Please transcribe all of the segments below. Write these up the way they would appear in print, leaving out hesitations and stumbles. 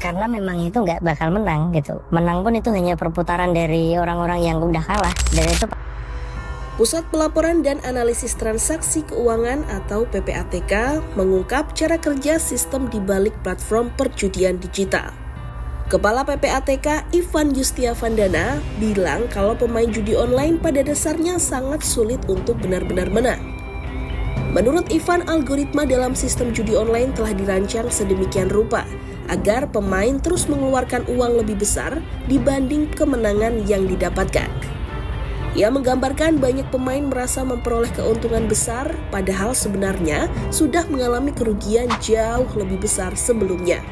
Karena memang itu nggak bakal menang gitu. Menang pun itu hanya perputaran dari orang-orang yang udah kalah. Dan itu Pusat Pelaporan dan Analisis Transaksi Keuangan atau PPATK mengungkap cara kerja sistem di balik platform perjudian digital. Kepala PPATK Ivan Yustiavandana bilang kalau pemain judi online pada dasarnya sangat sulit untuk benar-benar menang. Menurut Ivan, algoritma dalam sistem judi online telah dirancang sedemikian rupa agar pemain terus mengeluarkan uang lebih besar dibanding kemenangan yang didapatkan. Ia menggambarkan banyak pemain merasa memperoleh keuntungan besar, padahal sebenarnya sudah mengalami kerugian jauh lebih besar sebelumnya.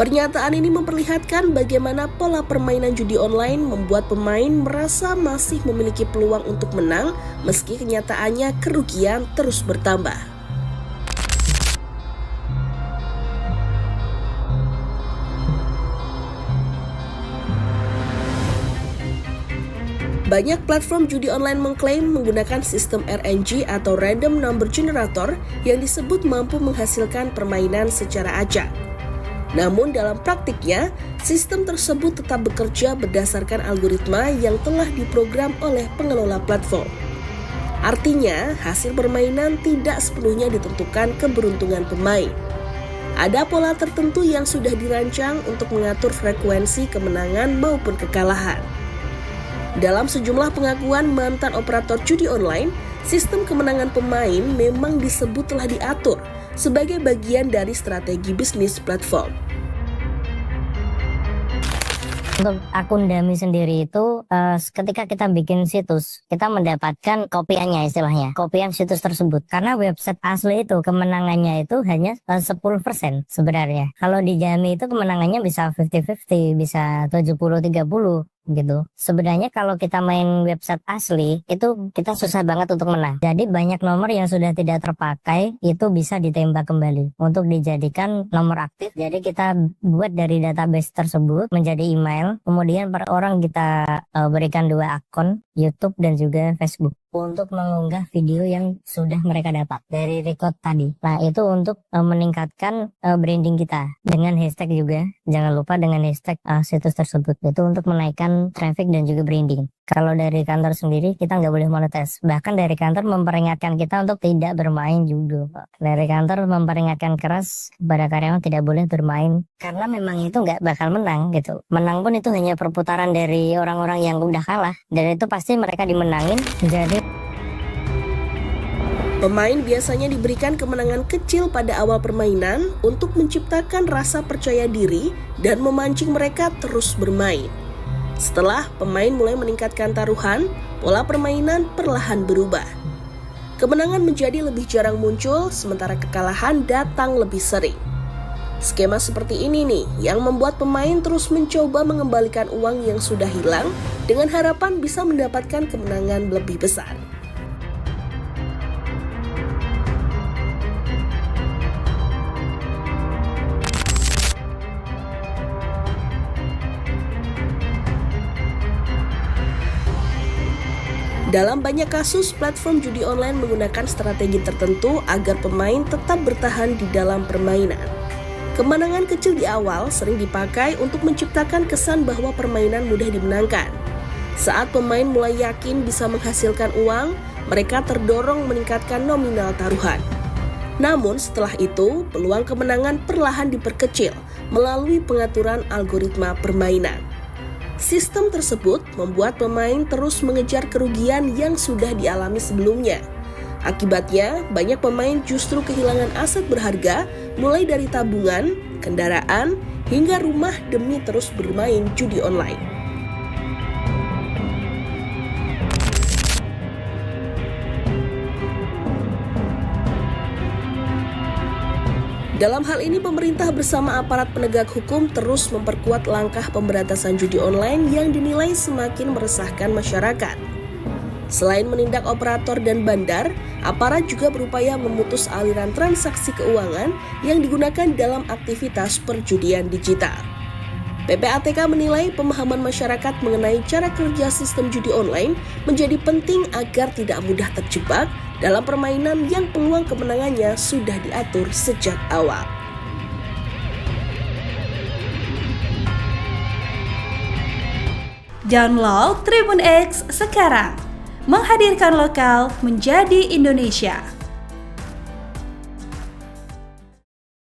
Pernyataan ini memperlihatkan bagaimana pola permainan judi online membuat pemain merasa masih memiliki peluang untuk menang meski kenyataannya kerugian terus bertambah. Banyak platform judi online mengklaim menggunakan sistem RNG atau Random Number Generator yang disebut mampu menghasilkan permainan secara acak. Namun dalam praktiknya, sistem tersebut tetap bekerja berdasarkan algoritma yang telah diprogram oleh pengelola platform. Artinya, hasil permainan tidak sepenuhnya ditentukan keberuntungan pemain. Ada pola tertentu yang sudah dirancang untuk mengatur frekuensi kemenangan maupun kekalahan. Dalam sejumlah pengakuan mantan operator judi online, sistem kemenangan pemain memang disebut telah diatur sebagai bagian dari strategi bisnis platform. untuk akun dummy sendiri itu ketika kita bikin situs, kita mendapatkan kopiannya istilahnya, kopian situs tersebut. Karena website asli itu kemenangannya itu hanya 10% sebenarnya. Kalau di dummy itu kemenangannya bisa 50-50, bisa 70-30 gitu. Sebenarnya kalau kita main website asli itu kita susah banget untuk menang. Jadi banyak nomor yang sudah tidak terpakai itu bisa ditembak kembali untuk dijadikan nomor aktif. Jadi kita buat dari database tersebut menjadi email, kemudian per orang kita berikan 2 akun, YouTube dan juga Facebook, untuk mengunggah video yang sudah mereka dapat dari record tadi. Nah, itu untuk meningkatkan branding kita dengan hashtag juga. Jangan lupa dengan hashtag situs tersebut. Itu untuk menaikkan traffic dan juga branding. Kalau dari kantor sendiri kita nggak boleh monetis. Bahkan dari kantor memperingatkan kita untuk tidak bermain judo. Dari kantor memperingatkan keras kepada karyawan tidak boleh bermain. Karena memang itu nggak bakal menang gitu. Menang pun itu hanya perputaran dari orang-orang yang udah kalah. Dan itu pasti mereka dimenangin. Jadi pemain biasanya diberikan kemenangan kecil pada awal permainan untuk menciptakan rasa percaya diri dan memancing mereka terus bermain. Setelah pemain mulai meningkatkan taruhan, pola permainan perlahan berubah. Kemenangan menjadi lebih jarang muncul, sementara kekalahan datang lebih sering. Skema seperti ini nih yang membuat pemain terus mencoba mengembalikan uang yang sudah hilang dengan harapan bisa mendapatkan kemenangan lebih besar. Dalam banyak kasus, platform judi online menggunakan strategi tertentu agar pemain tetap bertahan di dalam permainan. Kemenangan kecil di awal sering dipakai untuk menciptakan kesan bahwa permainan mudah dimenangkan. Saat pemain mulai yakin bisa menghasilkan uang, mereka terdorong meningkatkan nominal taruhan. Namun setelah itu, peluang kemenangan perlahan diperkecil melalui pengaturan algoritma permainan. Sistem tersebut membuat pemain terus mengejar kerugian yang sudah dialami sebelumnya. Akibatnya, banyak pemain justru kehilangan aset berharga, mulai dari tabungan, kendaraan, hingga rumah demi terus bermain judi online. Dalam hal ini, pemerintah bersama aparat penegak hukum terus memperkuat langkah pemberantasan judi online yang dinilai semakin meresahkan masyarakat. Selain menindak operator dan bandar, aparat juga berupaya memutus aliran transaksi keuangan yang digunakan dalam aktivitas perjudian digital. PPATK menilai pemahaman masyarakat mengenai cara kerja sistem judi online menjadi penting agar tidak mudah terjebak dalam permainan yang peluang kemenangannya sudah diatur sejak awal. Download Tribun X sekarang, menghadirkan lokal menjadi Indonesia.